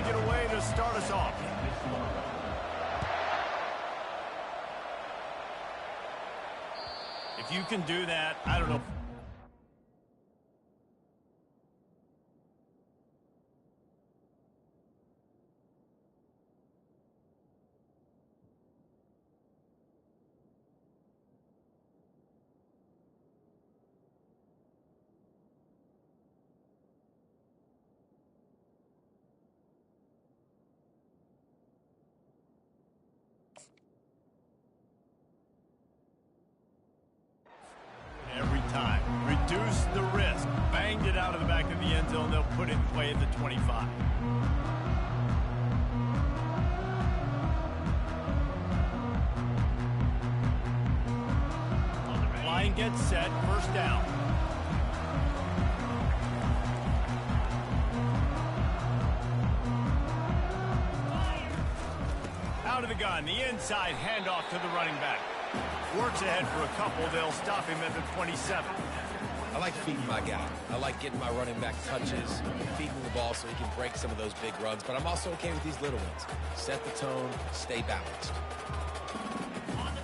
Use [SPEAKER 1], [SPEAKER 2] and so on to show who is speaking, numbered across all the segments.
[SPEAKER 1] take it away to start us off. If you can do that, I don't know. Every time. Reduce the risk. Banged it out of the back of the end zone. They'll put it in play at the 25. Line gets set. First down. Out of the gun. The inside handoff to the running back. Works ahead for a couple. They'll stop him at the 27.
[SPEAKER 2] I like feeding my guy. I like getting my running back touches, feeding the ball so he can break some of those big runs. But I'm also okay with these little ones. Set the tone, stay balanced.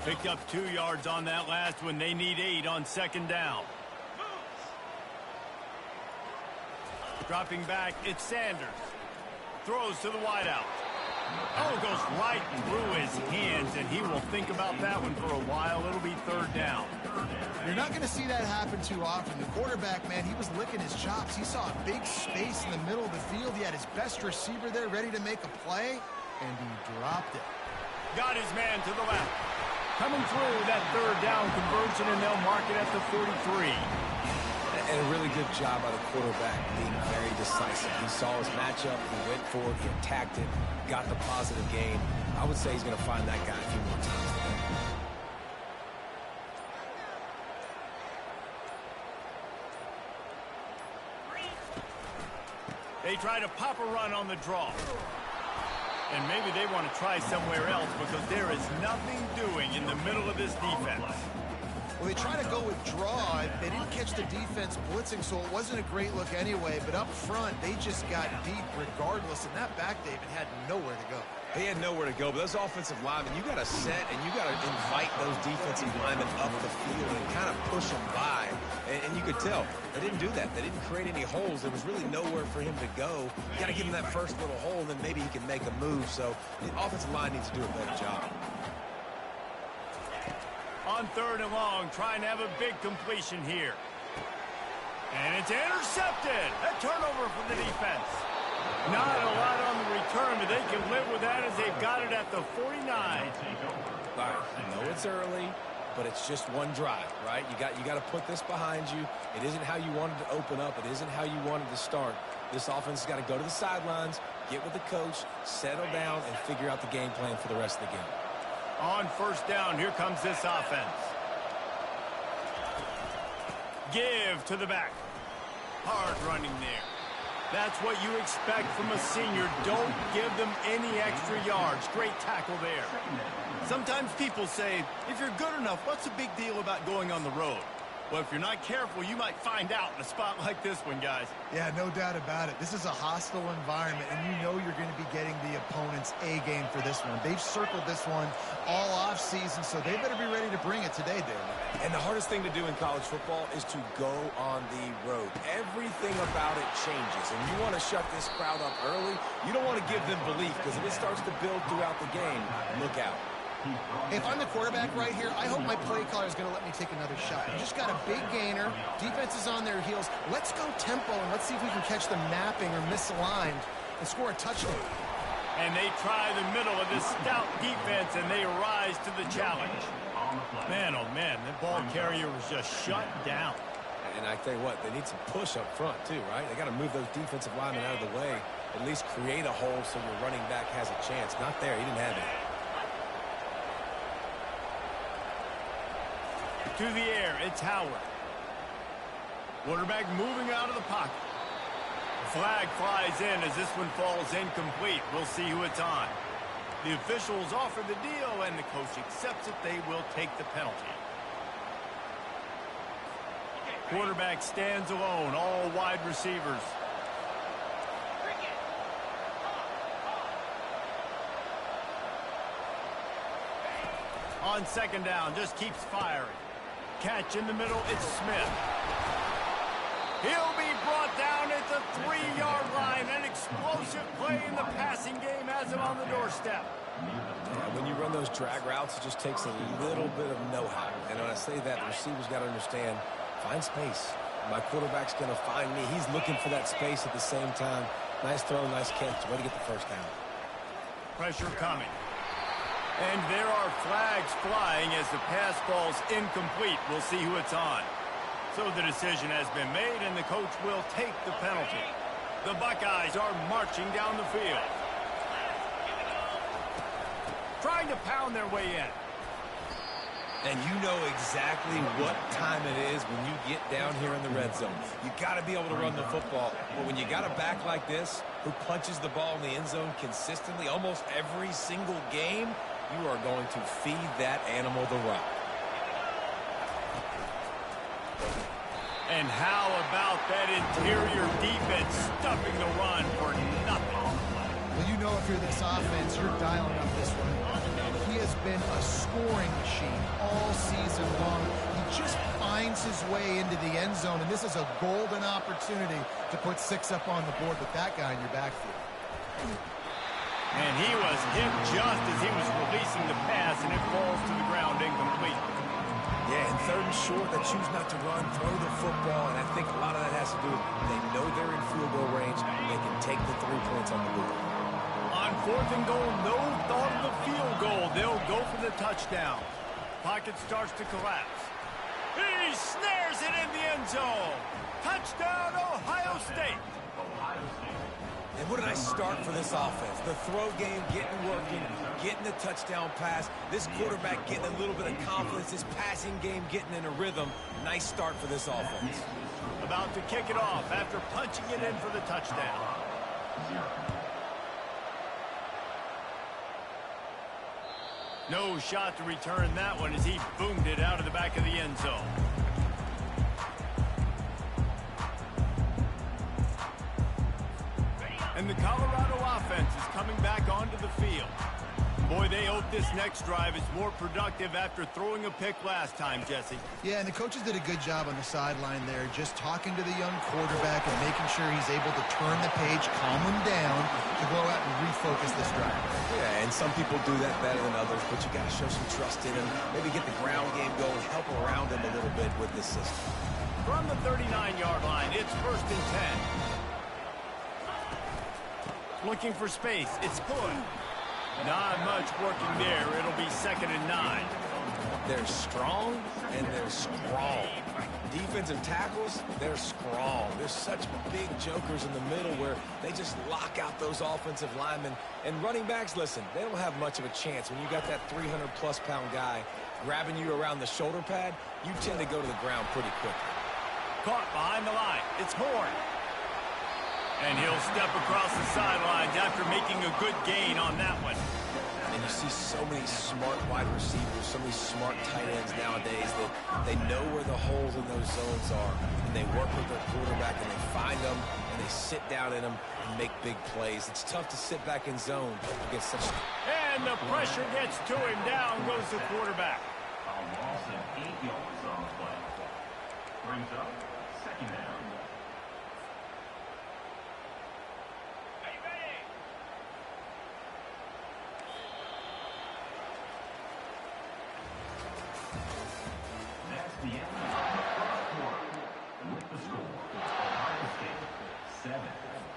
[SPEAKER 1] Picked up 2 yards on that last one. They need 8 on second down. Dropping back, it's Sanders. Throws to the wideout. Oh, it goes right through his hands, and he will think about that one for a while. It'll be third down.
[SPEAKER 3] You're not going to see that happen too often. The quarterback, man, he was licking his chops. He saw a big space in the middle of the field. He had his best receiver there ready to make a play, and he dropped it.
[SPEAKER 1] Got his man to the left. Coming through that third down conversion, and they'll mark it at the 43.
[SPEAKER 2] And a really good job by the quarterback being very decisive. He saw his matchup, he went for it, he attacked it, got the positive gain. I would say he's going to find that guy a few more times today.
[SPEAKER 1] They try to pop a run on the draw. And maybe they want to try somewhere else because there is nothing doing in the middle of this defense.
[SPEAKER 3] Well, they try to go with draw. They didn't catch the defense blitzing, so it wasn't a great look anyway. But up front, they just got deep regardless. And that back, David, had nowhere to go.
[SPEAKER 2] He had nowhere to go, but those offensive linemen, you got to set and you got to invite those defensive linemen up the field and kind of push them by. And you could tell they didn't do that. They didn't create any holes. There was really nowhere for him to go. You got to give him that first little hole, and then maybe he can make a move. So the offensive line needs to do a better job.
[SPEAKER 1] On third and long, trying to have a big completion here. And it's intercepted. A turnover for the defense. Not a lot on the return, but they can live with that as they've got it at the 49.
[SPEAKER 2] All right, I know it's early, but it's just one drive, right? You got to put this behind you. It isn't how you wanted to open up. It isn't how you wanted to start. This offense has got to go to the sidelines, get with the coach, settle down, and figure out the game plan for the rest of the game.
[SPEAKER 1] On first down, here comes this offense. Give to the back. Hard running there. That's what you expect from a senior. Don't give them any extra yards. Great tackle there. Sometimes people say, if you're good enough, what's the big deal about going on the road? Well, if you're not careful, you might find out in a spot like this one, guys.
[SPEAKER 3] Yeah, no doubt about it. This is a hostile environment, and you know you're going to be getting the opponent's A game for this one. They've circled this one all off season, so they better be ready to bring it today, David.
[SPEAKER 2] And the hardest thing to do in college football is to go on the road. Everything about it changes, and you want to shut this crowd up early. You don't want to give them belief, because if it starts to build throughout the game, look out.
[SPEAKER 3] If I'm the quarterback right here, I hope my play caller is going to let me take another shot. You just got a big gainer. Defense is on their heels. Let's go tempo, and let's see if we can catch them napping or misaligned and score a touchdown.
[SPEAKER 1] And they try the middle of this stout defense, and they rise to the challenge. Man, oh man, the ball carrier was just shut down.
[SPEAKER 2] And I tell you what, they need some push up front too, right? They got to move those defensive linemen out of the way, at least create a hole so your running back has a chance. Not there, he didn't have it.
[SPEAKER 1] To the air, it's Howard. Quarterback moving out of the pocket. Flag flies in as this one falls incomplete. We'll see who it's on. The officials offer the deal, and the coach accepts it. They will take the penalty. Quarterback stands alone, all wide receivers. On second down, just keeps firing. Catch in the middle, it's Smith. He'll be brought down at the 3-yard line. An explosive play in the passing game has him on the doorstep.
[SPEAKER 2] Yeah, when you run those drag routes, it just takes a little bit of know-how. And when I say that, the receiver's got to understand, find space. My quarterback's going to find me. He's looking for that space at the same time. Nice throw, nice catch. Way to get the first down.
[SPEAKER 1] Pressure coming. And there are flags flying as the pass ball's incomplete. We'll see who it's on. So the decision has been made, and the coach will take the penalty. The Buckeyes are marching down the field, trying to pound their way in.
[SPEAKER 2] And you know exactly what time it is when you get down here in the red zone. You got to be able to run the football. But when you got a back like this who punches the ball in the end zone consistently almost every single game, you are going to feed that animal the rock.
[SPEAKER 1] And how about that interior defense stuffing the run for nothing?
[SPEAKER 3] Well, you know if you're this offense, you're dialing up this one. He has been a scoring machine all season long. He just finds his way into the end zone, and this is a golden opportunity to put 6 up on the board with that guy in your backfield.
[SPEAKER 1] And he was hit just as he was releasing the pass, and it falls to the ground incomplete.
[SPEAKER 2] Yeah, and third and short, they choose not to run, throw the football, and I think a lot of that has to do with they know they're in field goal range. They can take the 3 points on the board.
[SPEAKER 1] On 4th and goal, no thought of the field goal. They'll go for the touchdown. Pocket starts to collapse. He snares it in the end zone. Touchdown, Ohio State.
[SPEAKER 2] And what a nice start for this offense. The throw game getting working, getting the touchdown pass. This quarterback getting a little bit of confidence. His passing game getting in a rhythm. Nice start for this offense.
[SPEAKER 1] About to kick it off after punching it in for the touchdown. No shot to return that one as he boomed it out of the back of the end zone. And the Colorado offense is coming back onto the field. Boy, they hope this next drive is more productive after throwing a pick last time, Jesse.
[SPEAKER 3] Yeah, and the coaches did a good job on the sideline there, just talking to the young quarterback and making sure he's able to turn the page, calm him down, to go out and refocus this drive.
[SPEAKER 2] Yeah, and some people do that better than others, but you got to show some trust in him. Maybe get the ground game going, help around him a little bit with this system.
[SPEAKER 1] From the 39-yard line, it's 1st and 10. Looking for space. It's Hood. Not much working there. It'll be 2nd and 9.
[SPEAKER 2] They're strong and they're strong. Defensive tackles, they're strong. There's such big jokers in the middle where they just lock out those offensive linemen. And running backs, listen, they don't have much of a chance. When you got that 300-plus pound guy grabbing you around the shoulder pad, you tend to go to the ground pretty quickly.
[SPEAKER 1] Caught behind the line. It's Horn. And he'll step across the sidelines after making a good gain on that one.
[SPEAKER 2] And you see so many smart wide receivers, so many smart tight ends nowadays that they know where the holes in those zones are. And they work with their quarterback and they find them and they sit down in them and make big plays. It's tough to sit back in zone against such...
[SPEAKER 1] And the pressure gets to him. Down goes the quarterback.
[SPEAKER 4] A loss of 8 yards on the play. Brings up 2nd down. The end of the first quarter with the score. Ohio State 7,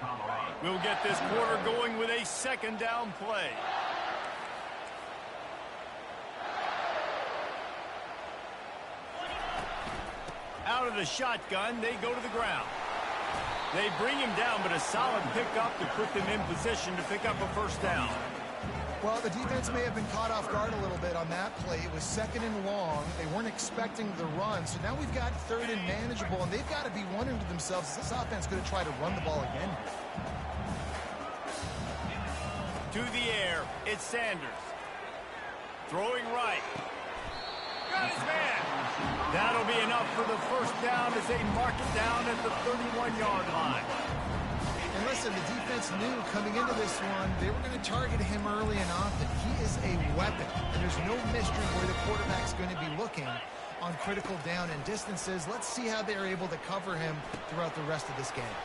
[SPEAKER 4] Colorado.
[SPEAKER 1] We'll get this quarter going with a 2nd down play. Out of the shotgun, they go to the ground. They bring him down, but a solid pickup to put them in position to pick up a 1st down.
[SPEAKER 3] Well, the defense may have been caught off guard a little bit on that play. It was 2nd and long. They weren't expecting the run. So now we've got 3rd and manageable, and they've got to be wondering to themselves, is this offense going to try to run the ball again?
[SPEAKER 1] To the air, it's Sanders. Throwing right. Got his man. That'll be enough for the 1st down as they mark it down at the 31-yard line.
[SPEAKER 3] And listen, the defense knew coming into this one, they were going to target him early and often. He is a weapon, and there's no mystery where the quarterback's going to be looking on critical down and distances. Let's see how they're able to cover him throughout the rest of this game.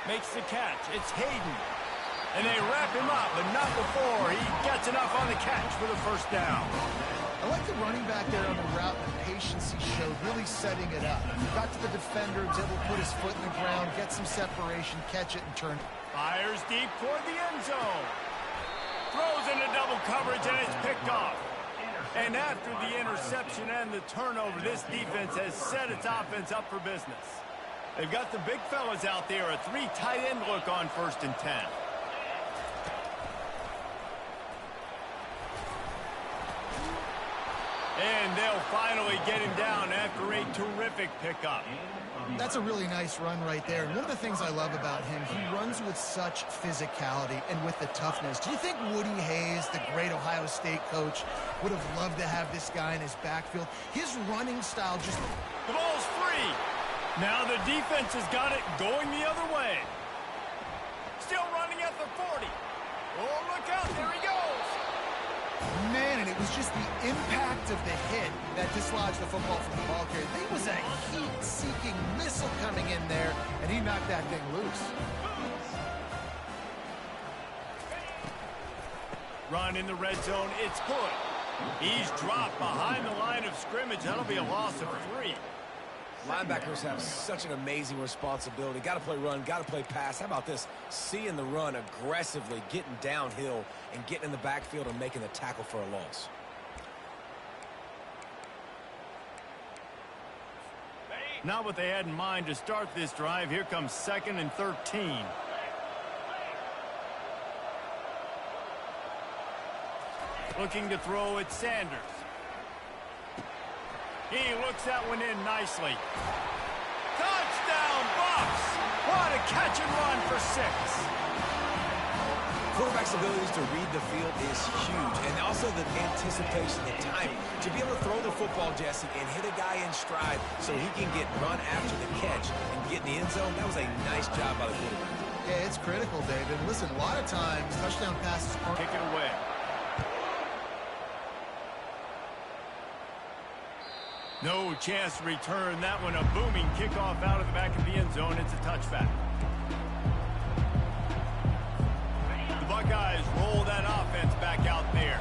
[SPEAKER 1] Makes the catch. It's Hayden. And they wrap him up, but not before he gets enough on the catch for the first down.
[SPEAKER 3] I like the running back there on the route and the patience he showed, really setting it up. Got to the defender, was able to put his foot in the ground, get some separation, catch it, and turn.
[SPEAKER 1] Fires deep toward the end zone. Throws into double coverage, and it's picked off. And after the interception and the turnover, this defense has set its offense up for business. They've got the big fellas out there, a 3 tight end look on 1st and 10. And they'll finally get him down after a terrific pickup.
[SPEAKER 3] That's a really nice run right there. And one of the things I love about him, he runs with such physicality and with the toughness. Do you think Woody Hayes, the great Ohio State coach, would have loved to have this guy in his backfield? His running style just...
[SPEAKER 1] The ball's free. Now the defense has got it going the other way. Still running at the 40. Oh, look out. There he goes.
[SPEAKER 3] Man, and it was just the impact of the hit that dislodged the football from the ball carrier. There was a heat-seeking missile coming in there, and he knocked that thing loose.
[SPEAKER 1] Run in the red zone. It's Hood. He's dropped behind the line of scrimmage. That'll be a loss of 3.
[SPEAKER 2] Linebackers have such an amazing responsibility. Got to play run, got to play pass. How about this? Seeing the run aggressively, getting downhill, and getting in the backfield and making the tackle for a loss.
[SPEAKER 1] Not what they had in mind to start this drive. Here comes 2nd and 13. Looking to throw at Sanders. He looks that one in nicely. Touchdown, Bucks! What a catch and run for 6.
[SPEAKER 2] Quarterback's abilities to read the field is huge, and also the anticipation, the timing. To be able to throw the football, Jesse, and hit a guy in stride so he can get run after the catch and get in the end zone, that was a nice job by the quarterback.
[SPEAKER 3] Yeah, it's critical, David. Listen, a lot of times, touchdown passes aren't...
[SPEAKER 1] Kick it away. No chance to return that one. A booming kickoff out of the back of the end zone. It's a touchback. The Buckeyes roll that offense back out there.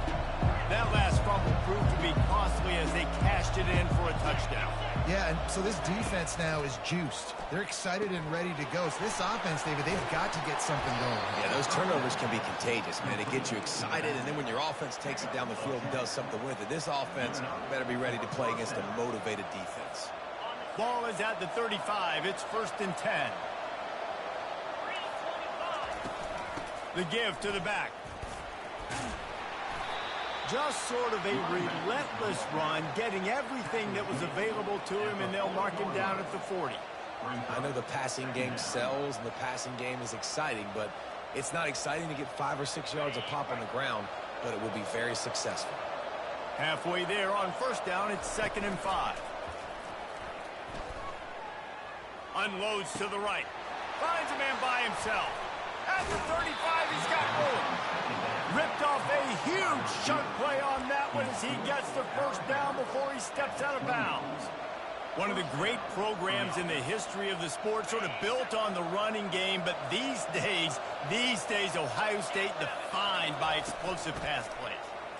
[SPEAKER 1] That last fumble proved to be costly as they cashed it in for a touchdown.
[SPEAKER 3] Yeah, and so this defense now is juiced. They're excited and ready to go. So this offense, David, they've got to get something going.
[SPEAKER 2] Yeah, those turnovers can be contagious, man. It gets you excited, and then when your offense takes it down the field and does something with it, this offense better be ready to play against a motivated defense.
[SPEAKER 1] Ball is at the 35. It's 1st and 10. The give to the back. Just sort of a relentless run, getting everything that was available to him, and they'll mark him down at the 40.
[SPEAKER 2] I know the passing game sells, and the passing game is exciting, but it's not exciting to get 5 or 6 yards of pop on the ground, but it will be very successful.
[SPEAKER 1] Halfway there on 1st down, it's 2nd and 5. Unloads to the right. Finds a man by himself. At the 35, he's got room. Ripped off a huge chunk play on that one as he gets the 1st down before he steps out of bounds. One of the great programs in the history of the sport, sort of built on the running game, but these days, Ohio State defined by explosive pass plays.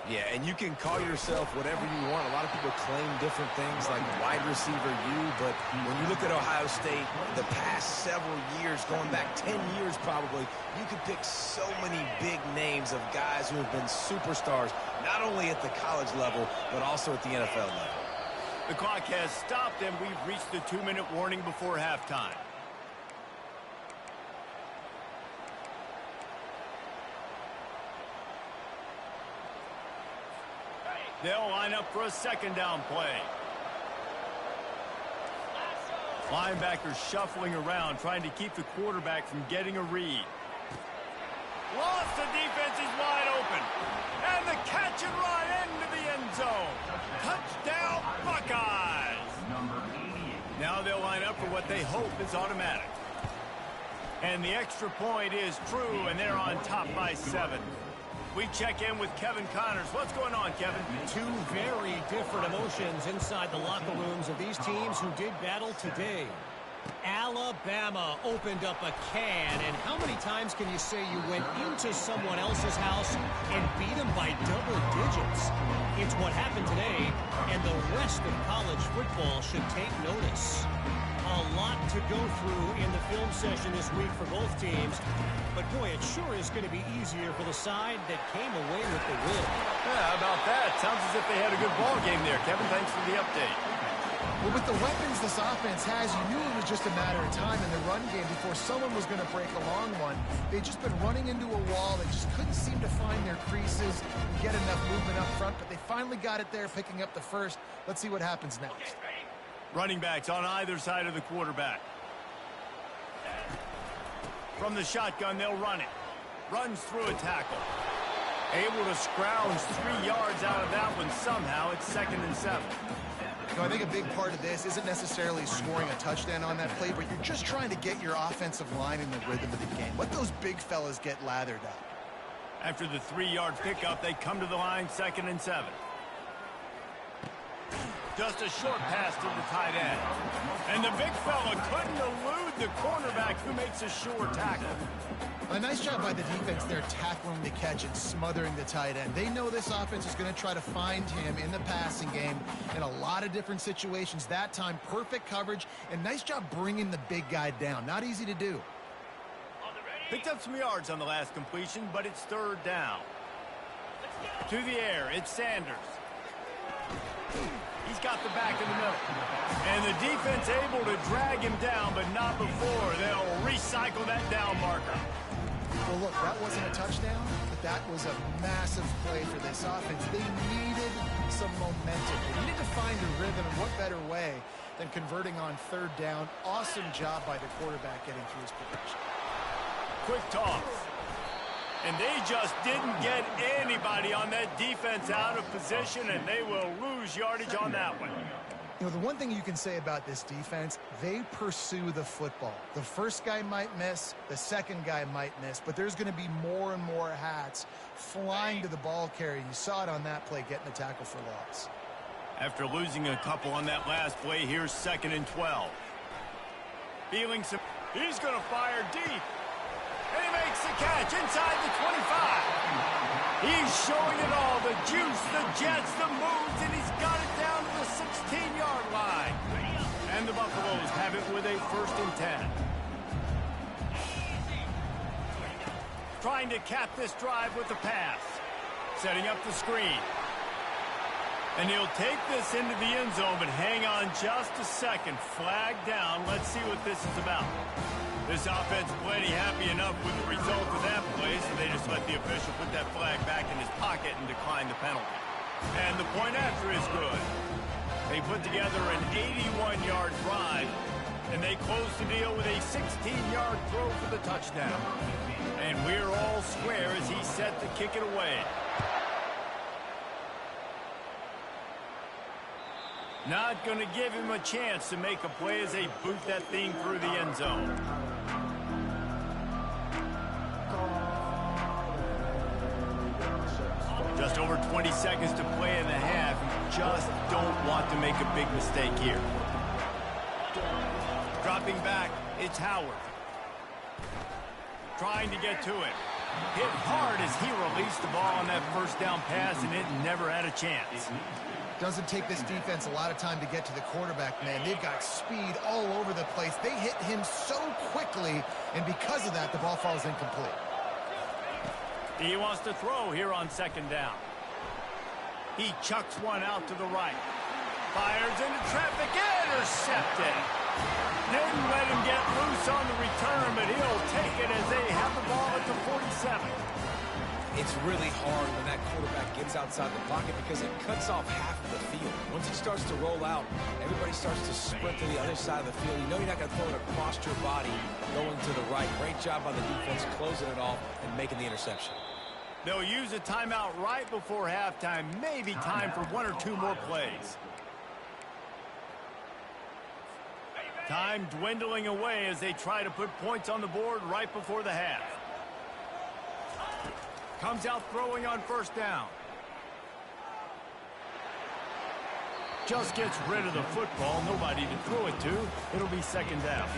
[SPEAKER 2] Yeah, and you can call yourself whatever you want. A lot of people claim different things like wide receiver U, but when you look at Ohio State, the past several years, going back 10 years probably, you could pick so many big names of guys who have been superstars, not only at the college level, but also at the NFL level.
[SPEAKER 1] The clock has stopped, and we've reached the 2-minute warning before halftime. They'll line up for a 2nd down play. Linebackers shuffling around, trying to keep the quarterback from getting a read. Lost, the defense is wide open. And the catch and run into the end zone. Touchdown, Buckeyes. Now they'll line up for what they hope is automatic. And the extra point is true, and they're on top by 7. We check in with Kevin Connors. What's going on, Kevin?
[SPEAKER 5] Two very different emotions inside the locker rooms of these teams who did battle today. Alabama opened up a can, and how many times can you say you went into someone else's house and beat them by double digits? It's what happened today, and the rest of college football should take notice. A lot to go through in the film session this week for both teams, but boy, it sure is going to be easier for the side that came away with the win.
[SPEAKER 1] Yeah, how about that? Sounds as if they had a good ball game there, Kevin. Thanks for the update.
[SPEAKER 3] Well, with the weapons this offense has, you knew it was just a matter of time in the run game before someone was going to break a long one. They'd just been running into a wall. They just couldn't seem to find their creases and get enough movement up front, but they finally got it there, picking up the first. Let's see what happens next.
[SPEAKER 1] Running backs on either side of the quarterback. From the shotgun, they'll run it. Runs through a tackle. Able to scrounge 3 yards out of that one somehow. It's 2nd and 7.
[SPEAKER 3] You know, I think a big part of this isn't necessarily scoring a touchdown on that play, but you're just trying to get your offensive line in the rhythm of the game. Let those big fellas get lathered up.
[SPEAKER 1] After the 3-yard pickup, they come to the line, 2nd and 7. Just a short pass to the tight end. And the big fella couldn't elude the cornerback who makes a sure tackle.
[SPEAKER 3] A nice job by the defense there tackling the catch and smothering the tight end. They know this offense is going to try to find him in the passing game in a lot of different situations. That time, perfect coverage, and nice job bringing the big guy down. Not easy to do.
[SPEAKER 1] Picked up some yards on the last completion, but it's 3rd down. To the air, it's Sanders. He's got the back in the middle. And the defense able to drag him down, but not before. They'll recycle that down marker.
[SPEAKER 3] Well, look, that wasn't a touchdown, but that was a massive play for this offense. They needed some momentum. They needed to find a rhythm, and what better way than converting on 3rd down. Awesome job by the quarterback getting through his progression.
[SPEAKER 1] Quick toss. And they just didn't get anybody on that defense out of position, and they will lose yardage on that one.
[SPEAKER 3] You know, the one thing you can say about this defense, they pursue the football. The first guy might miss, the second guy might miss, but there's going to be more and more hats flying to the ball carrier. You saw it on that play, getting the tackle for loss.
[SPEAKER 1] After losing a couple on that last play, here's 2nd and 12. Feeling some... He's going to fire deep. And he makes the catch inside the 25. He's showing it all. The juice, the jets, the moves, and he's got it down to the 16-yard line. And the Buffaloes have it with a 1st and 10. Trying to cap this drive with the pass. Setting up the screen. And he'll take this into the end zone, but hang on just a second. Flag down. Let's see what this is about. This offense plenty happy enough with the result of that play, so they just let the official put that flag back in his pocket and decline the penalty. And the point after is good. They put together an 81-yard drive, and they close the deal with a 16-yard throw for the touchdown. And we're all square as he's set to kick it away. Not going to give him a chance to make a play as they boot that thing through the end zone. Just over 20 seconds to play in the half. You just don't want to make a big mistake here. Dropping back, it's Howard. Trying to get to it. Hit hard as he released the ball on that 1st down pass, and it never had a chance.
[SPEAKER 3] Doesn't take this defense a lot of time to get to the quarterback, man. They've got speed all over the place. They hit him so quickly, and because of that, the ball falls incomplete.
[SPEAKER 1] He wants to throw here on 2nd down. He chucks one out to the right. Fires into traffic, intercepted. Didn't let him get loose on the return, but he'll take it as they have the ball at the 47.
[SPEAKER 2] It's really hard when that quarterback gets outside the pocket because it cuts off half of the field. Once it starts to roll out, everybody starts to sprint to the other side of the field. You know you're not going to throw it across your body going to the right. Great job by the defense closing it off and making the interception.
[SPEAKER 1] They'll use a timeout right before halftime. Maybe time for 1 or 2 more plays. Time dwindling away as they try to put points on the board right before the half. Comes out throwing on first down. Just gets rid of the football. Nobody to throw it to. It'll be second down.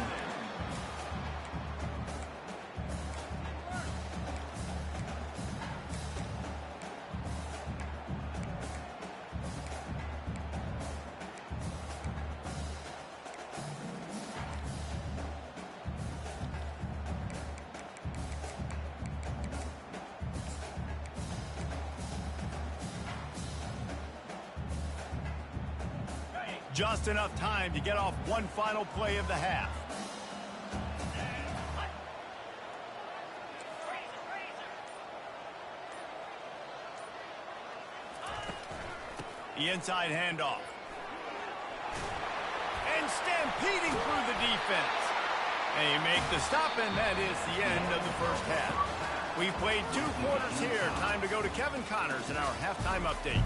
[SPEAKER 1] Just enough time to get off one final play of the half. The inside handoff. And stampeding through the defense. They make the stop, and that is the end of the first half. We've played 2 quarters here. Time to go to Kevin Connors in our halftime update.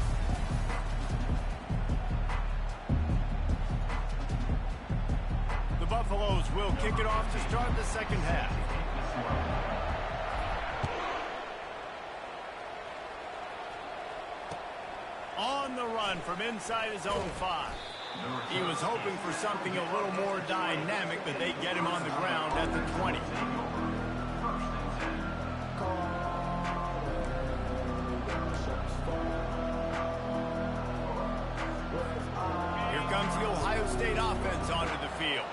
[SPEAKER 1] Buffaloes will kick it off to start the second half. On the run from inside his own 5. He was hoping for something a little more dynamic, but they get him on the ground at the 20. Comes the Ohio State offense onto the field.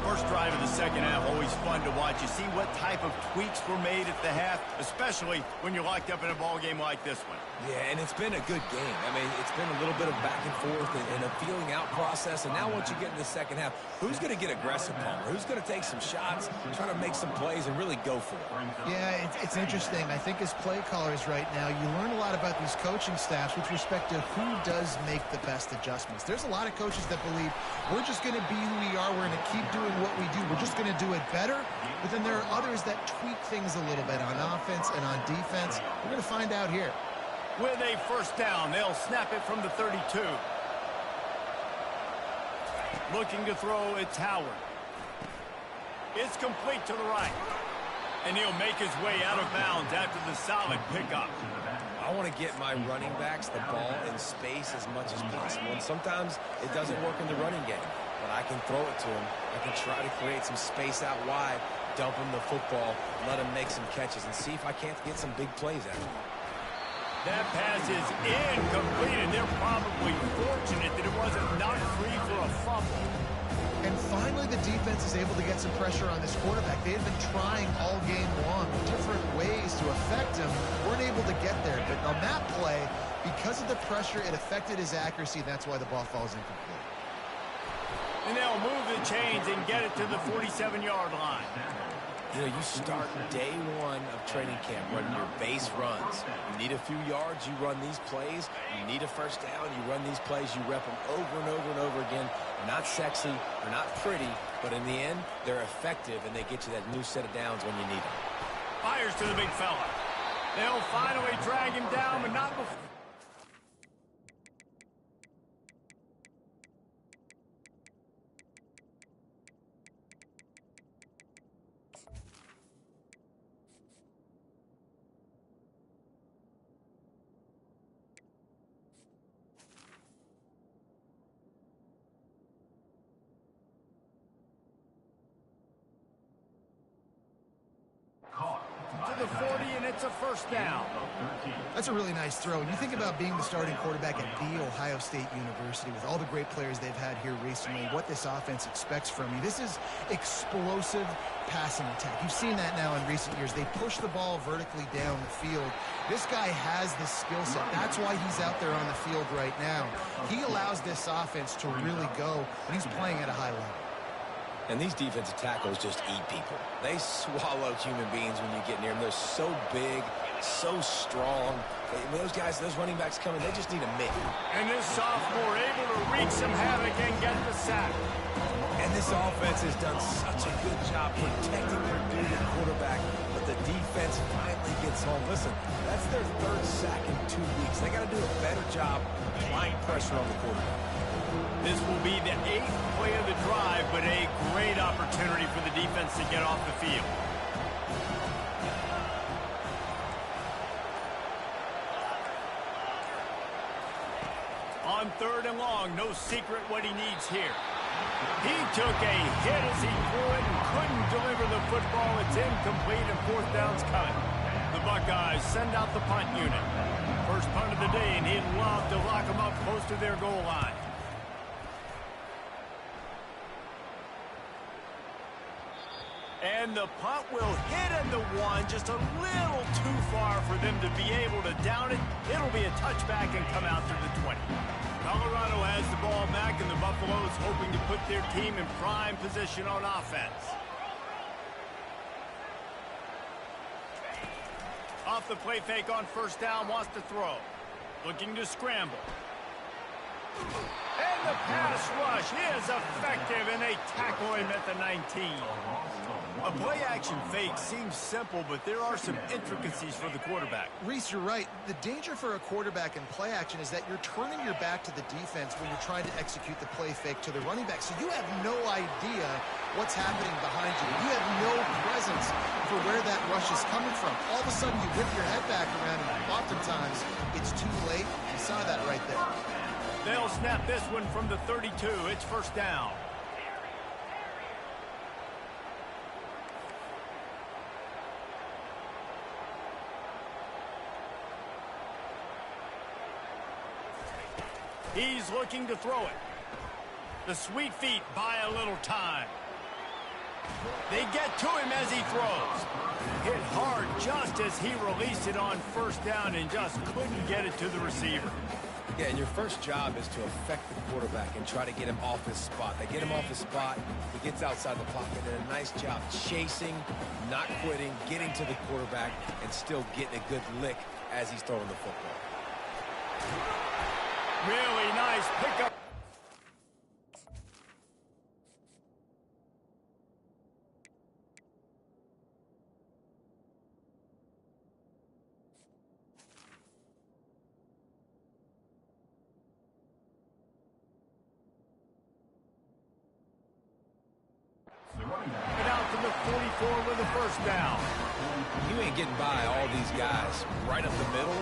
[SPEAKER 1] First drive of the second half, always fun to watch. You see what type of tweaks were made at the half, especially when you're locked up in a ball game like this one.
[SPEAKER 2] Yeah, and it's been a good game. I mean, it's been a little bit of back and forth and a feeling out process. And now once you get in the second half, who's going to get aggressive, Palmer? Who's going to take some shots, try to make some plays, and really go for it?
[SPEAKER 3] Yeah, it's interesting. I think as play callers right now, you learn a lot about these coaching staffs with respect to who does make the best adjustments. There's a lot of coaches that believe we're just going to be who we are. We're going to keep doing what we do. We're just going to do it better. But then there are others that tweak things a little bit on offense and on defense. We're going to find out here.
[SPEAKER 1] With a first down, they'll snap it from the 32. Looking to throw, it's Howard. It's complete to the right. And he'll make his way out of bounds after the solid pickup.
[SPEAKER 2] I want to get my running backs the ball in space as much as possible. And sometimes it doesn't work in the running game. But I can throw it to him. I can try to create some space out wide, dump him the football, let him make some catches, and see if I can't get some big plays out of him.
[SPEAKER 1] That pass is incomplete, and they're probably fortunate that it wasn't knocked free for a fumble.
[SPEAKER 3] And finally, the defense is able to get some pressure on this quarterback. They had been trying all game long different ways to affect him. Weren't able to get there. But on that play, because of the pressure, it affected his accuracy. That's why the ball falls incomplete.
[SPEAKER 1] And they'll move the chains and get it to the 47-yard line.
[SPEAKER 2] You know, you start day 1 of training camp running your base runs. You need a few yards, you run these plays. You need a first down, you run these plays. You rep them over and over and over again. They're not sexy, they're not pretty, but in the end, they're effective, and they get you that new set of downs when you need them.
[SPEAKER 1] Fires to the big fella. They'll finally drag him down, but not before. To the 40, and it's a first down.
[SPEAKER 3] That's a really nice throw. And you think about being the starting quarterback at The Ohio State University with all the great players they've had here recently, what this offense expects from you. This is explosive passing attack. You've seen that now in recent years. They push the ball vertically down the field. This guy has the skill set. That's why he's out there on the field right now. He allows this offense to really go, and he's playing at a high level.
[SPEAKER 2] And these defensive tackles just eat people. They swallow human beings when you get near them. They're so big, so strong. When those guys, those running backs coming, they just need a mitt.
[SPEAKER 1] And this sophomore able to wreak some havoc and get the sack.
[SPEAKER 2] And this offense has done such a good job protecting their dude at quarterback, but the defense finally gets home. Listen, that's their third sack in 2 weeks. They got to do a better job applying pressure on the quarterback.
[SPEAKER 1] This will be the 8th play of the drive, but a great opportunity for the defense to get off the field. On 3rd and long, no secret what he needs here. He took a hit as he threw it and couldn't deliver the football. It's incomplete and 4th down's coming. The Buckeyes send out the punt unit. First punt of the day, and he'd love to lock them up close to their goal line. And the punt will hit at the 1, just a little too far for them to be able to down it. It'll be a touchback and come out to the 20. Colorado has the ball back, and the Buffaloes hoping to put their team in prime position on offense. Off the play fake on 1st down, wants to throw. Looking to scramble. And the pass rush is effective, and they tackle him at the 19. A play-action fake seems simple, but there are some intricacies for the quarterback.
[SPEAKER 3] Reese, you're right. The danger for a quarterback in play action is that you're turning your back to the defense when you're trying to execute the play fake to the running back. So you have no idea what's happening behind you. You have no presence for where that rush is coming from. All of a sudden, you whip your head back around, and oftentimes it's too late. You saw that right there.
[SPEAKER 1] They'll snap this one from the 32. It's 1st down. He's looking to throw it. The sweet feet buy a little time. They get to him as he throws. Hit hard just as he released it on 1st down and just couldn't get it to the receiver.
[SPEAKER 2] Yeah, and your first job is to affect the quarterback and try to get him off his spot. They get him off his spot, he gets outside the pocket, and a nice job chasing, not quitting, getting to the quarterback, and still getting a good lick as he's throwing the football.
[SPEAKER 1] Really nice pickup. And out to the 44 with a 1st down.
[SPEAKER 2] You ain't getting by all these guys right up the middle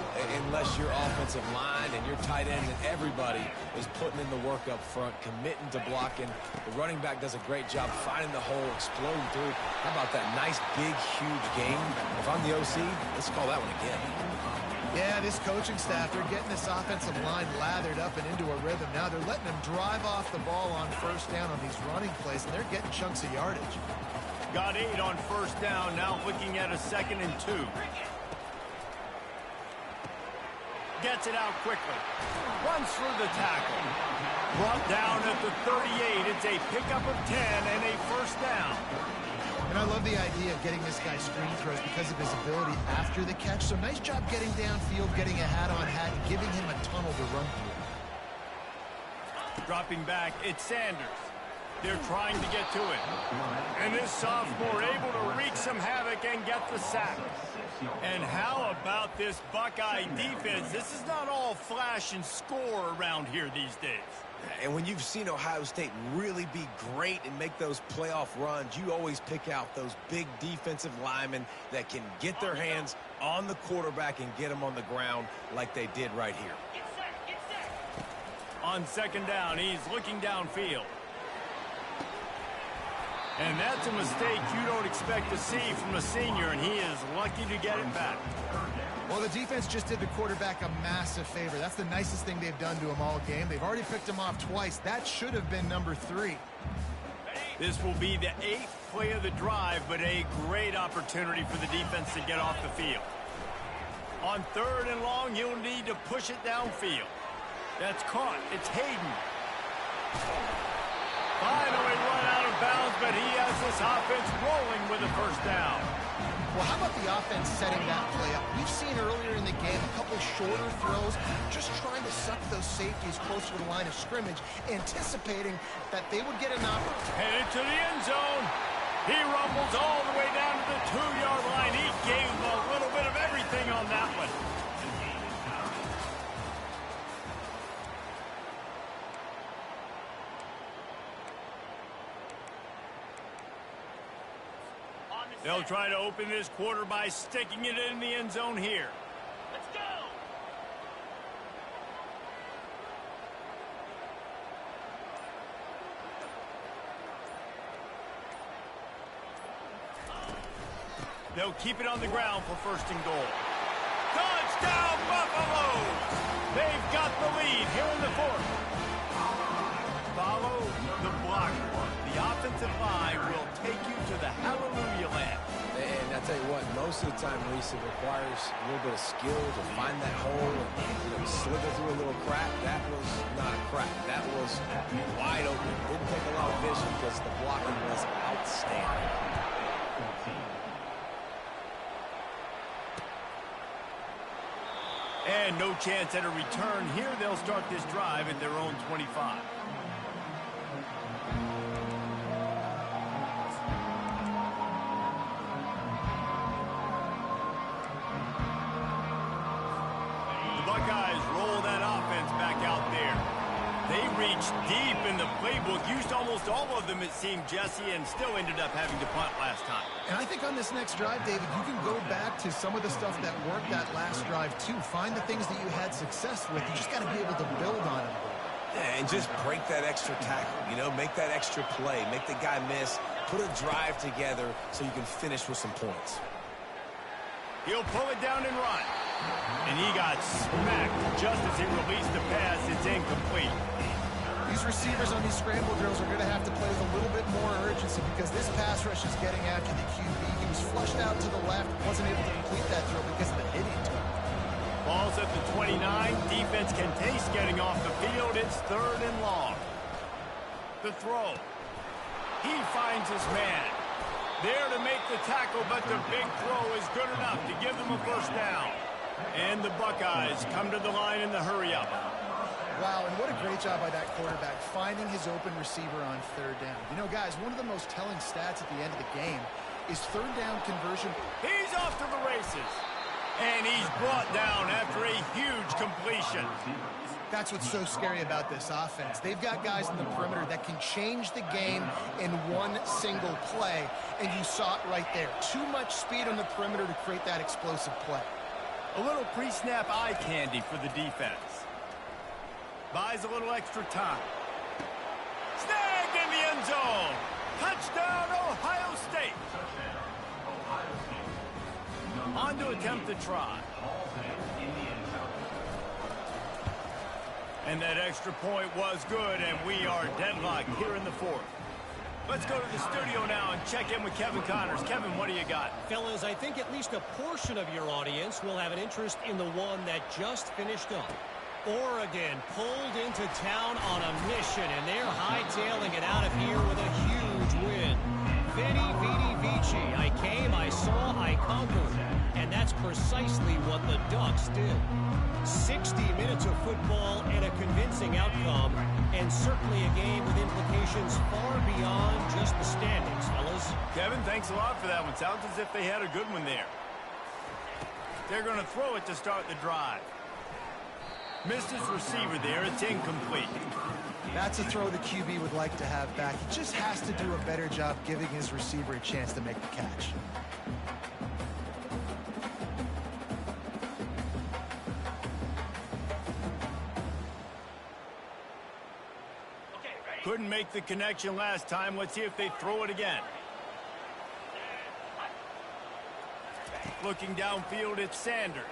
[SPEAKER 2] unless your offensive line and your tight end and everybody is putting in the work up front, committing to blocking. The running back does a great job finding the hole, exploding through. How about that nice, big, huge game? If I'm the OC, let's call that one again.
[SPEAKER 3] Yeah, this coaching staff, they're getting this offensive line lathered up and into a rhythm. Now they're letting them drive off the ball on 1st down on these running plays, and they're getting chunks of yardage.
[SPEAKER 1] Got 8 on 1st down, now looking at a 2nd and 2. Gets it out quickly. Runs through the tackle. Brought down at the 38. It's a pickup of 10 and a 1st down.
[SPEAKER 3] And I love the idea of getting this guy screen throws because of his ability after the catch. So nice job getting downfield, getting a hat-on-hat, and giving him a tunnel to run through.
[SPEAKER 1] Dropping back, it's Sanders. They're trying to get to it. And this sophomore able to wreak some havoc and get the sack. And how about this Buckeye defense? This is not all flash and score around here these days.
[SPEAKER 2] And when you've seen Ohio State really be great and make those playoff runs, you always pick out those big defensive linemen that can get their hands on the quarterback and get him on the ground like they did right here.
[SPEAKER 1] On 2nd down, he's looking downfield. And that's a mistake you don't expect to see from a senior, and he is lucky to get it back.
[SPEAKER 3] Well, the defense just did the quarterback a massive favor. That's the nicest thing they've done to him all game. They've already picked him off twice. That should have been number 3.
[SPEAKER 1] This will be the 8th play of the drive, but a great opportunity for the defense to get off the field. On 3rd and long, he'll need to push it downfield. That's caught. It's Hayden. Finally run out of bounds, but he has this offense rolling with a 1st down.
[SPEAKER 3] Well, how about the offense setting that play up? We've seen earlier in the game a couple shorter throws, just trying to suck those safeties closer to the line of scrimmage, anticipating that they would get an opportunity.
[SPEAKER 1] Headed to the end zone. He rumbles all the way down to the 2-yard line. He gave him a little bit of everything on that one. They'll try to open this quarter by sticking it in the end zone here.
[SPEAKER 4] Let's go!
[SPEAKER 1] They'll keep it on the ground for first and goal. Touchdown, Buffaloes! They've got the lead here in the fourth. Follow the blocker. The offensive line will take you to the hallelujah land.
[SPEAKER 2] And I tell you what, most of the time, Reese, it requires a little bit of skill to find that hole and slither through a little crack. That was not a crack. That was wide open. Didn't take a lot of vision because the blocking was outstanding.
[SPEAKER 1] And no chance at a return here. They'll start this drive at their own 25. Buckeyes roll that offense back out there. They reached deep in the playbook, used almost all of them, it seemed, Jesse, and still ended up having to punt last time.
[SPEAKER 3] And I think on this next drive, David, you can go back to some of the stuff that worked that last drive, too. Find the things that you had success with. You just got to be able to build on them.
[SPEAKER 2] Yeah, and just break that extra tackle, you know, make that extra play, make the guy miss, put a drive together so you can finish with some points.
[SPEAKER 1] He'll pull it down and run. And he got smacked just as he released the pass. It's incomplete.
[SPEAKER 3] These receivers on these scramble drills are going to have to play with a little bit more urgency because this pass rush is getting after the QB. He was flushed out to the left, wasn't able to complete that throw because of the hit he took.
[SPEAKER 1] Ball's at the 29. Defense can taste getting off the field. It's 3rd and long. The throw. He finds his man. There to make the tackle, but the big throw is good enough to give them a first down. And the Buckeyes come to the line in the hurry-up.
[SPEAKER 3] Wow, and what a great job by that quarterback, finding his open receiver on 3rd down. You know, guys, one of the most telling stats at the end of the game is 3rd down conversion.
[SPEAKER 1] He's off to the races. And he's brought down after a huge completion.
[SPEAKER 3] That's what's so scary about this offense. They've got guys in the perimeter that can change the game in one single play, and you saw it right there. Too much speed on the perimeter to create that explosive play.
[SPEAKER 1] A little pre-snap eye candy for the defense. Buys a little extra time. Snagged in the end zone. Touchdown, Ohio State. On to attempt the try. And that extra point was good, and we are deadlocked here in the fourth. Let's go to the studio now and check in with Kevin Connors. Kevin, what do you got?
[SPEAKER 5] Fellas, I think at least a portion of your audience will have an interest in the one that just finished up. Oregon pulled into town on a mission, and they're hightailing it out of here with a huge win. Veni, vidi, vici. I came, I saw, I conquered. And that's precisely what the Ducks did. 60 minutes of football and a convincing outcome, and certainly a game with implications far beyond just the standings, fellas.
[SPEAKER 1] Kevin, thanks a lot for that one. Sounds as if they had a good one there. They're going to throw it to start the drive. Missed his receiver there. It's incomplete.
[SPEAKER 3] That's a throw the QB would like to have back. He just has to do a better job giving his receiver a chance to make the catch.
[SPEAKER 1] Couldn't make the connection last time. Let's see if they throw it again. Looking downfield, it's Sanders.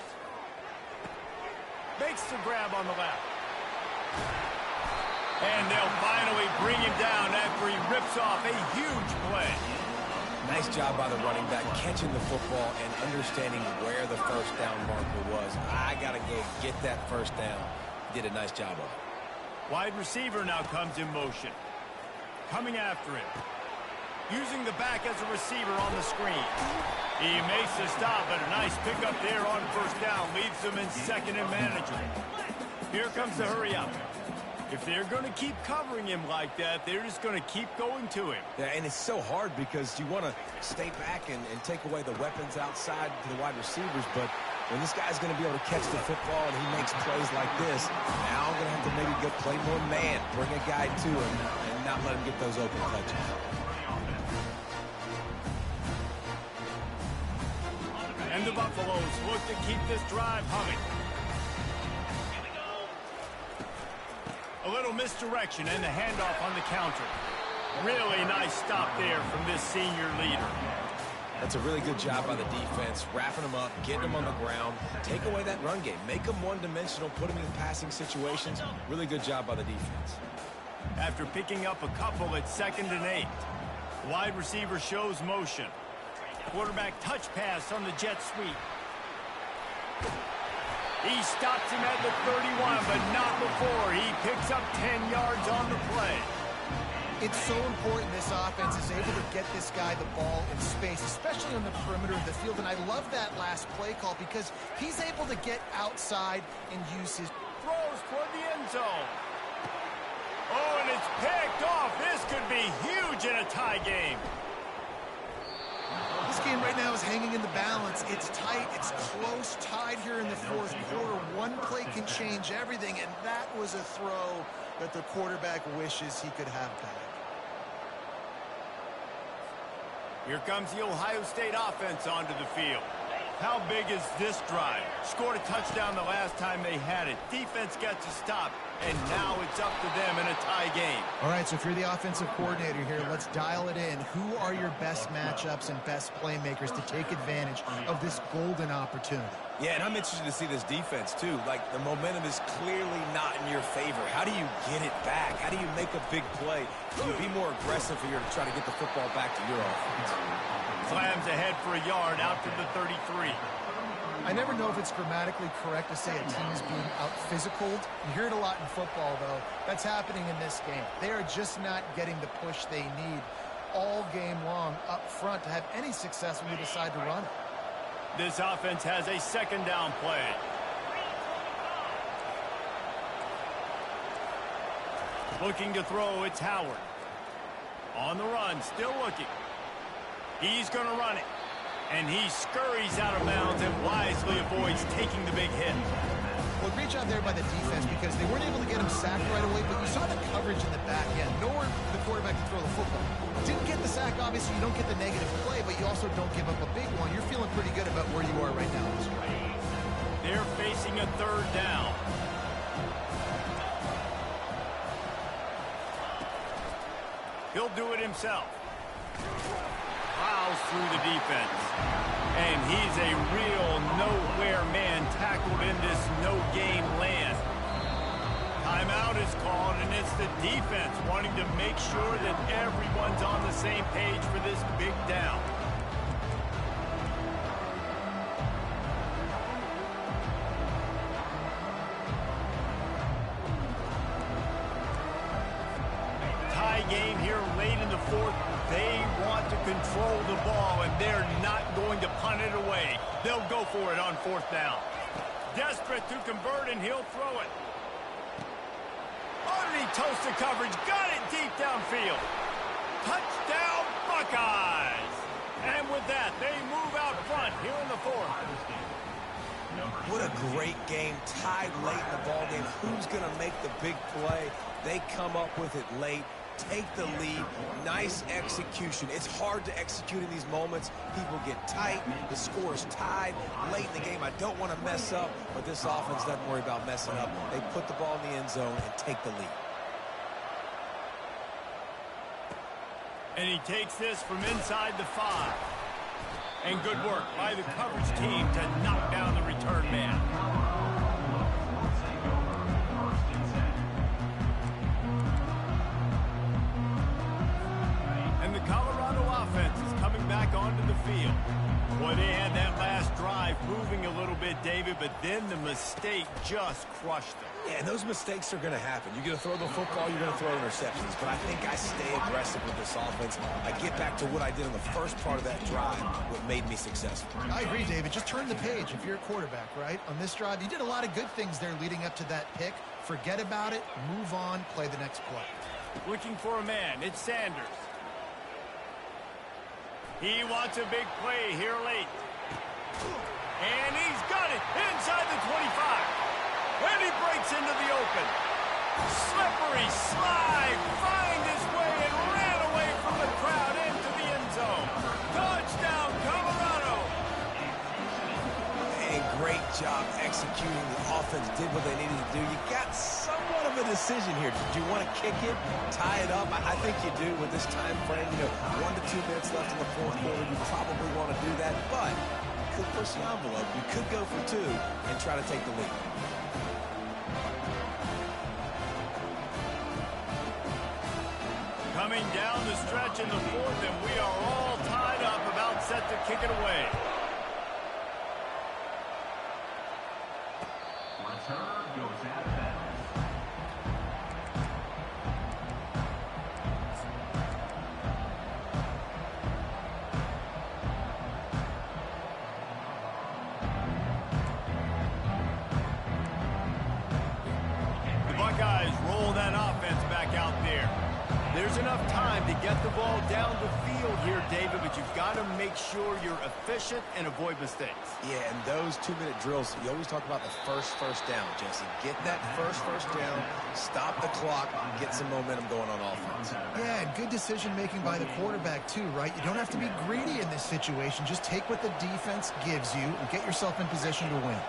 [SPEAKER 1] Makes the grab on the left. And they'll finally bring him down after he rips off a huge play.
[SPEAKER 2] Nice job by the running back, catching the football and understanding where the first down marker was. I got to go get that first down. Did a nice job of it.
[SPEAKER 1] Wide receiver now comes in motion. Coming after him. Using the back as a receiver on the screen. He makes the stop, but a nice pickup there on first down. Leaves them in 2nd and manageable. Here comes the hurry up. If they're going to keep covering him like that, they're just going to keep going to him.
[SPEAKER 2] Yeah, and it's so hard because you want to stay back and take away the weapons outside to the wide receivers, but when this guy's going to be able to catch the football and he makes plays like this, now I'm going to have to maybe go play more man, bring a guy to him, and not let him get those open touches.
[SPEAKER 1] And the Buffaloes look to keep this drive humming. A little misdirection and the handoff on the counter. Really nice stop there from this senior leader.
[SPEAKER 2] That's a really good job by the defense, wrapping them up, getting them on the ground, take away that run game, make them one-dimensional, put them in passing situations. Really good job by the defense.
[SPEAKER 1] After picking up a couple at 2nd and 8, wide receiver shows motion. Quarterback touch pass on the jet sweep. He stops him at the 31, but not before. He picks up 10 yards on the play.
[SPEAKER 3] It's so important this offense is able to get this guy the ball in space, especially on the perimeter of the field. And I love that last play call because he's able to get outside and use his
[SPEAKER 1] throws toward the end zone. Oh, and it's picked off. This could be huge in a tie game.
[SPEAKER 3] This game right now is hanging in the balance. It's tight. It's close, tied here in the fourth quarter. One play can change everything, and that was a throw that the quarterback wishes he could have back.
[SPEAKER 1] Here comes the Ohio State offense onto the field. How big is this drive? Scored a touchdown the last time they had it. Defense gets a stop, and now it's up to them in a tie game.
[SPEAKER 3] All right, so if you're the offensive coordinator here, let's dial it in. Who are your best matchups and best playmakers to take advantage of this golden opportunity?
[SPEAKER 2] Yeah, and I'm interested to see this defense, too. Like, the momentum is clearly not in your favor. How do you get it back? How do you make a big play? Can you be more aggressive here to try to get the football back to your offense?
[SPEAKER 1] Slams ahead for a yard out to the 33.
[SPEAKER 3] I never know if it's grammatically correct to say a team is being out-physicaled. You hear it a lot in football, though. That's happening in this game. They are just not getting the push they need all game long up front to have any success when they decide to run it.
[SPEAKER 1] This offense has a 2nd down play. Looking to throw, it's Howard. On the run, still looking. He's going to run it. And he scurries out of bounds and wisely avoids taking the big hit.
[SPEAKER 3] Well, great job there by the defense because they weren't able to get him sacked right away, but you saw the coverage in the back end. Nowhere for the quarterback to throw the football. Didn't get the sack, obviously you don't get the negative play, but you also don't give up a big one. You're feeling pretty good about where you are right now.
[SPEAKER 1] They're facing a 3rd down. He'll do it himself. Plows through the defense. And he's a real nowhere man tackled in this no-game land. Timeout is called, and it's the defense wanting to make sure that everyone's on the same page for this big down. Tie game here late in the fourth. They want to control the ball, and they're not going to punt it away. They'll go for it on 4th down. Desperate to convert, and he'll throw it. Underneath toasted coverage, got it deep downfield. Touchdown, Buckeyes! And with that, they move out front here in the 4th.
[SPEAKER 2] What a great game, tied late in the ball game. Who's going to make the big play? They come up with it late. Take the lead. Nice execution. It's hard to execute in these moments. People get tight. The score is tied late in the game. I don't want to mess up, but this offense doesn't worry about messing up. They put the ball in the end zone and take the lead.
[SPEAKER 1] And he takes this from inside the 5. And good work by the coverage team to knock down the return man. And the Colorado offense is coming back onto the field. Boy, they had that last drive moving a little bit, David, but then the mistake just crushed them.
[SPEAKER 2] Yeah, and those mistakes are going to happen. You're going to throw the football, you're going to throw interceptions. But I think I stay aggressive with this offense. I get back to what I did in the first part of that drive, what made me successful.
[SPEAKER 3] I agree, David. Just turn the page if you're a quarterback, right? On this drive, you did a lot of good things there leading up to that pick. Forget about it, move on, play the next play.
[SPEAKER 1] Looking for a man. It's Sanders. He wants a big play here late. And he's got it inside the 25. And he breaks into the open. Slippery slide. Find his way and ran away from the crowd into the end zone. Touchdown, Colorado.
[SPEAKER 2] And great job executing. The offense did what they needed to do. You got somewhat of a decision here. Do you want to kick it, tie it up? I think you do with this time frame. 1 to 2 minutes left in the fourth quarter. You probably want to do that, but you could push the envelope. You could go for 2 and try to take the lead.
[SPEAKER 1] Coming down the stretch in the fourth, and we are all tied up, about set to kick it away.
[SPEAKER 4] Return goes out of bounds.
[SPEAKER 1] The Buckeyes roll that offense back out there. There's enough time to get the ball down the field here, David, but you've got to make sure you're efficient and avoid mistakes.
[SPEAKER 2] Yeah, and those 2-minute drills, you always talk about the first down, Jesse. Get that first down, stop the clock, and get some momentum going on offense.
[SPEAKER 3] Yeah, and good decision-making by the quarterback, too, right? You don't have to be greedy in this situation. Just take what the defense gives you and get yourself in position to win.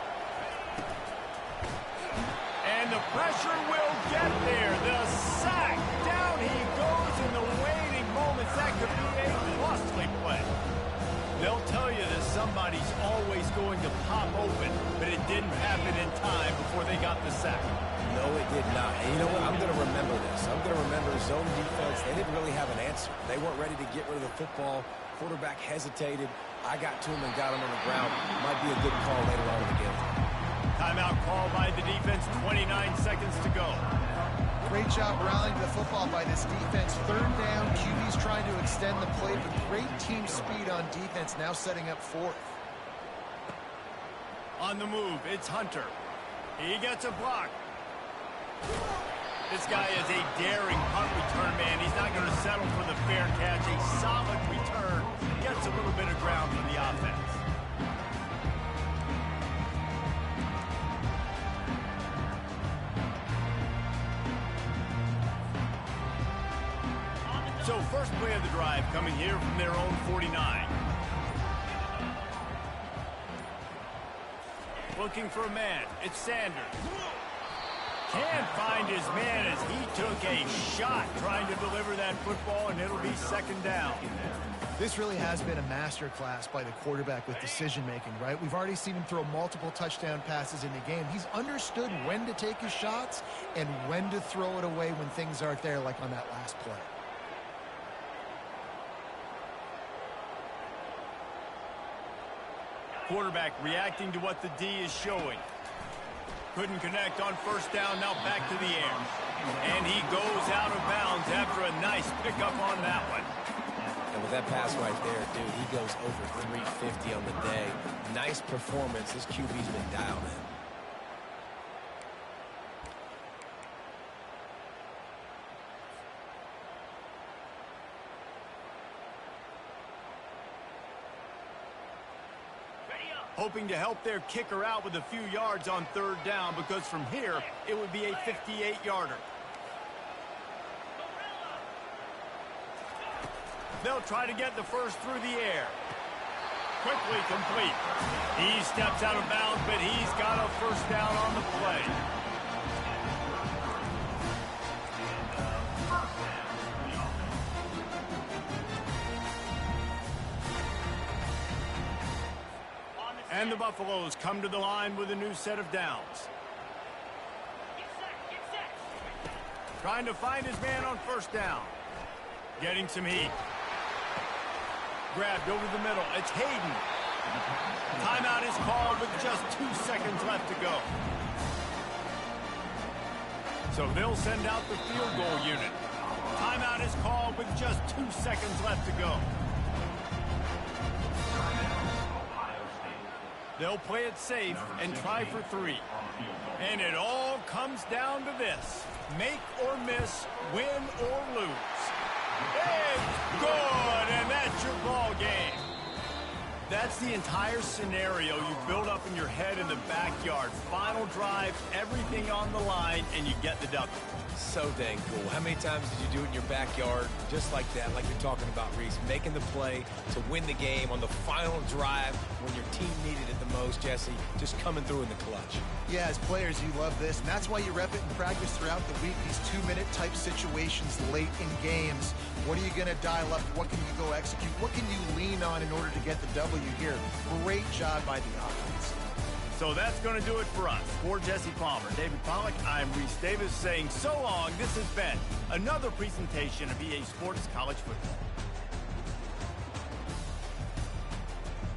[SPEAKER 1] And the pressure will get there. The sack. Down he goes in the waiting moments. That could be a costly play. They'll tell you that somebody's always going to pop open, but it didn't happen in time before they got the sack.
[SPEAKER 2] No, it did not. And you know what? I'm going to remember this. I'm going to remember zone defense. They didn't really have an answer. They weren't ready to get rid of the football. Quarterback hesitated. I got to him and got him on the ground. Might be a good call later on in the game.
[SPEAKER 1] Timeout called by the defense, 29 seconds to go.
[SPEAKER 3] Great job rallying to the football by this defense. Third down, QB's trying to extend the play, but great team speed on defense, now setting up fourth.
[SPEAKER 1] On the move, it's Hunter. He gets a block. This guy is a daring punt return man. He's not going to settle for the fair catch. A solid return. Gets a little bit of ground from the offense. So first play of the drive coming here from their own 49. Looking for a man. It's Sanders. Can't find his man as he took a shot trying to deliver that football, and it'll be second down.
[SPEAKER 3] This really has been a masterclass by the quarterback with decision-making, right? We've already seen him throw multiple touchdown passes in the game. He's understood when to take his shots and when to throw it away when things aren't there, like on that last play.
[SPEAKER 1] Quarterback reacting to what the D is showing. Couldn't connect on first down, now back to the air. And he goes out of bounds after a nice pickup on that one.
[SPEAKER 2] And with that pass right there, dude, he goes over 350 on the day. Nice performance. This QB's been dialed in.
[SPEAKER 1] Hoping to help their kicker out with a few yards on third down, because from here, it would be a 58-yarder. They'll try to get the first through the air. Quickly complete. He steps out of bounds, but he's got a first down on the play. And the Buffaloes come to the line with a new set of downs. Trying to find his man on first down. Getting some heat. Grabbed over the middle. It's Hayden. Timeout is called with just 2 seconds left to go. So they'll send out the field goal unit. Timeout is called with just 2 seconds left to go. They'll play it safe and try for 3. And it all comes down to this. Make or miss, win or lose. It's good, and that's your ball game. That's the entire scenario you build up in your head in the backyard. Final drive, everything on the line, and you get the W.
[SPEAKER 2] So dang cool. How many times did you do it in your backyard just like that, like you're talking about, Reese? Making the play to win the game on the final drive when your team needed it the most, Jesse. Just coming through in the clutch.
[SPEAKER 3] Yeah, as players, you love this, and that's why you rep it in practice throughout the week, these 2-minute type situations late in games. What are you going to dial up? What can you go execute? What can you lean on in order to get the W here? Great job by the offense.
[SPEAKER 1] So that's going to do it for us. For Jesse Palmer, David Pollack, I'm Reese Davis saying so long. This has been another presentation of EA Sports College Football.